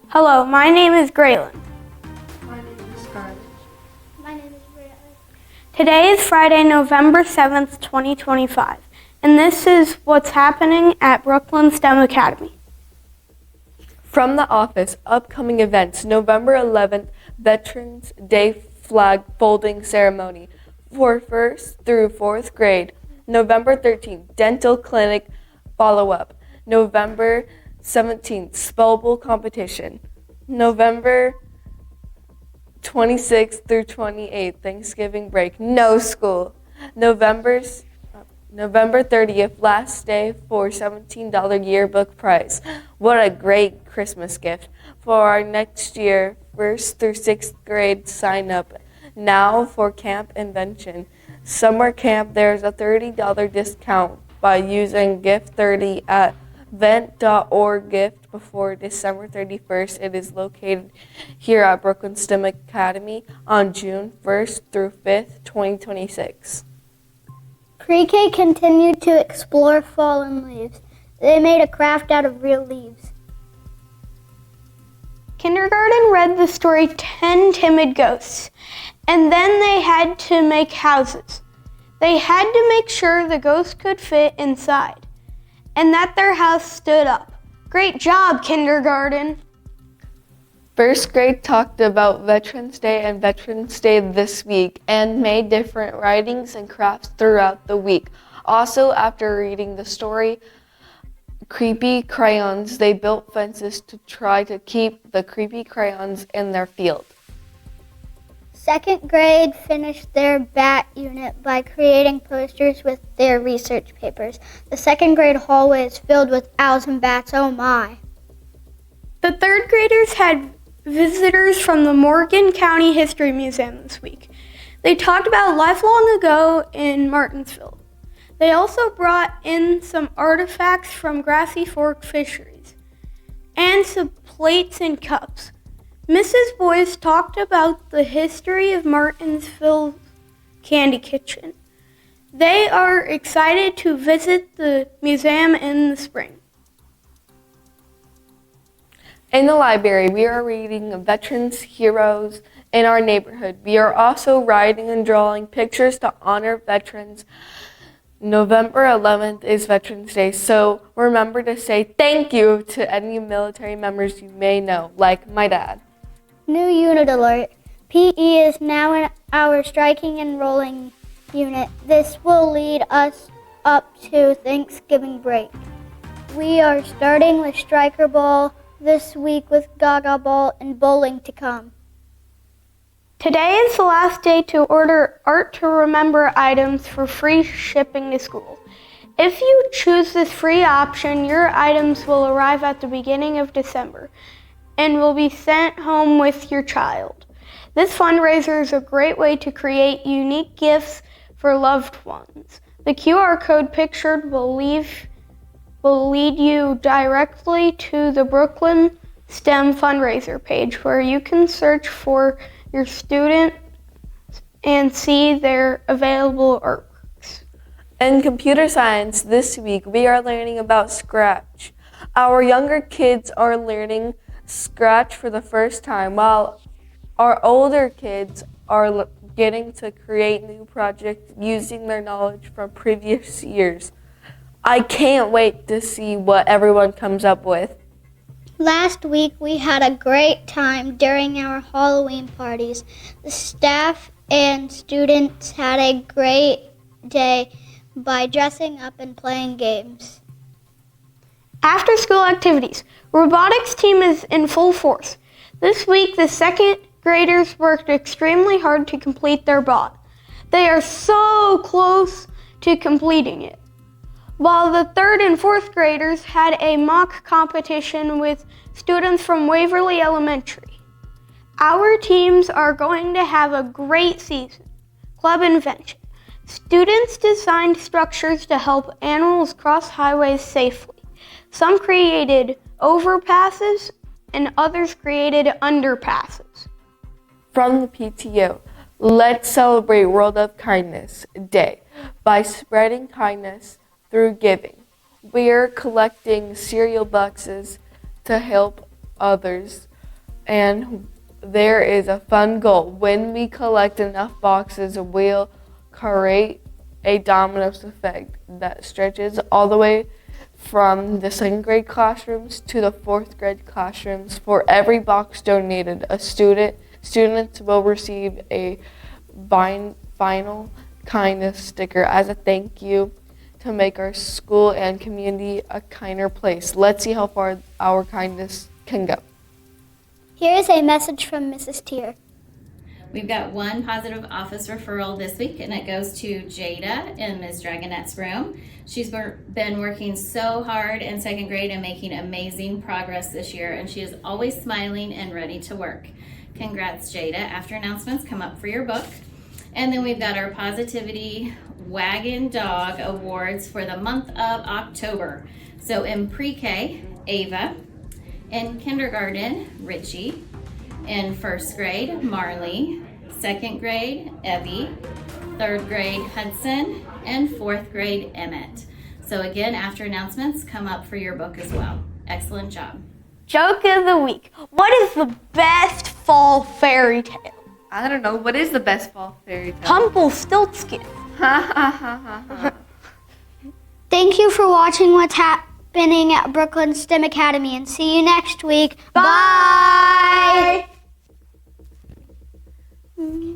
Hello, my name is Graylin. My name is Scarlett. My name is Riley. Today is Friday, November 7th, 2025, and this is what's happening at Brooklyn STEM Academy. From the office, upcoming events, November 11th, Veterans Day flag folding ceremony for 1st through 4th grade. November 13th, dental clinic follow-up. November 17th, spellable competition. November 26th through 28th, Thanksgiving break, no school. November 30th, last day for $17 yearbook prize. What a great Christmas gift. For our next year, 1st through 6th grade sign up now for Camp Invention. Summer camp, there's a $30 discount by using Gift 30 at vent.org gift before December 31st. It is located here at Brooklyn STEM Academy on June 1st through 5th, 2026. Pre-K continued to explore fallen leaves. They made a craft out of real leaves. Kindergarten read the story 10 Timid Ghosts, and then they had to make houses. They had to make sure the ghosts could fit inside, and that their house stood up. Great job, kindergarten! First grade talked about Veterans Day and Veterans Day this week and made different writings and crafts throughout the week. Also, after reading the story, Creepy Crayons, they built fences to try to keep the creepy crayons in their field. Second grade finished their bat unit by creating posters with their research papers. The second grade hallway is filled with owls and bats, oh my. The third graders had visitors from the Morgan County History Museum this week. They talked about life long ago in Martinsville. They also brought in some artifacts from Grassy Fork Fisheries and some plates and cups. Mrs. Boyce talked about the history of Martinsville's Candy Kitchen. They are excited to visit the museum in the spring. In the library, we are reading Veterans Heroes in our neighborhood. We are also writing and drawing pictures to honor veterans. November 11th is Veterans Day, so remember to say thank you to any military members you may know, like my dad. New unit alert. PE is now in our striking and rolling unit. This will lead us up to Thanksgiving break. We are starting with striker ball this week with gaga ball and bowling to come. Today is the last day to order Art to Remember items for free shipping to school. If you choose this free option, your items will arrive at the beginning of December and will be sent home with your child. This fundraiser is a great way to create unique gifts for loved ones. The QR code pictured will lead you directly to the Brooklyn STEM fundraiser page where you can search for your student and see their available artworks. In computer science this week, we are learning about Scratch. Our younger kids are learning Scratch for the first time, while our older kids are getting to create new projects using their knowledge from previous years. I can't wait to see what everyone comes up with. Last week we had a great time during our Halloween parties. The staff and students had a great day by dressing up and playing games. After school activities, robotics team is in full force. This week, the second graders worked extremely hard to complete their bot. They are so close to completing it. While the third and fourth graders had a mock competition with students from Waverly Elementary. Our teams are going to have a great season. Club Invention. Students designed structures to help animals cross highways safely. Some created overpasses and others created underpasses. From the PTO, let's celebrate World of Kindness Day by spreading kindness through giving. We're collecting cereal boxes to help others And there is a fun goal. When we collect enough boxes, we'll create a dominoes effect that stretches all the way from the second grade classrooms to the fourth grade classrooms. For every box donated, students will receive a final kindness sticker as a thank you to make our school and community a kinder place. Let's see how far our kindness can go. Here is a message from Mrs. Tier. We've got one positive office referral this week, and it goes to Jada in Ms. Dragonette's room. She's been working so hard in second grade and making amazing progress this year, and she is always smiling and ready to work. Congrats, Jada. After announcements, come up for your book. And then we've got our Positivity Wagon Dog Awards for the month of October. So in pre-K, Ava. In kindergarten, Richie. In first grade, Marley. Second grade, Evie. Third grade, Hudson. And fourth grade, Emmett. So again, after announcements, come up for your book as well. Excellent job. Joke of the week. What is the best fall fairy tale? I don't know. What is the best fall fairy tale? Rumpelstiltskin. Thank you for watching What's Happening at Brooklyn STEM Academy, and see you next week. Bye. Bye.